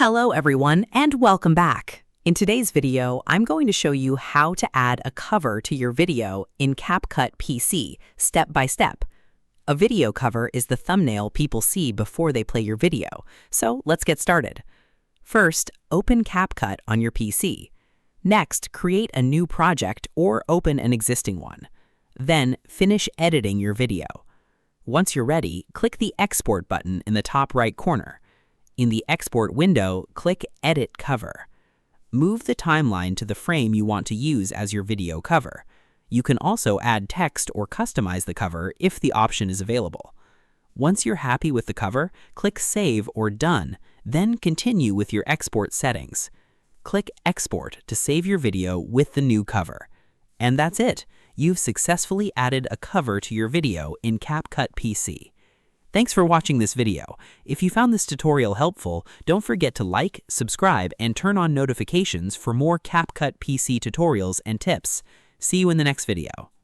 Hello everyone and welcome back. In today's video, I'm going to show you how to add a cover to your video in CapCut PC, step by step. A video cover is the thumbnail people see before they play your video, so let's get started. First, open CapCut on your PC. Next, create a new project or open an existing one. Then, finish editing your video. Once you're ready, click the Export button in the top right corner. In the Export window, click Edit Cover. Move the timeline to the frame you want to use as your video cover. You can also add text or customize the cover if the option is available. Once you're happy with the cover, click Save or Done, then continue with your export settings. Click Export to save your video with the new cover. And that's it! You've successfully added a cover to your video in CapCut PC. Thanks for watching this video. If you found this tutorial helpful, don't forget to like, subscribe, and turn on notifications for more CapCut PC tutorials and tips. See you in the next video.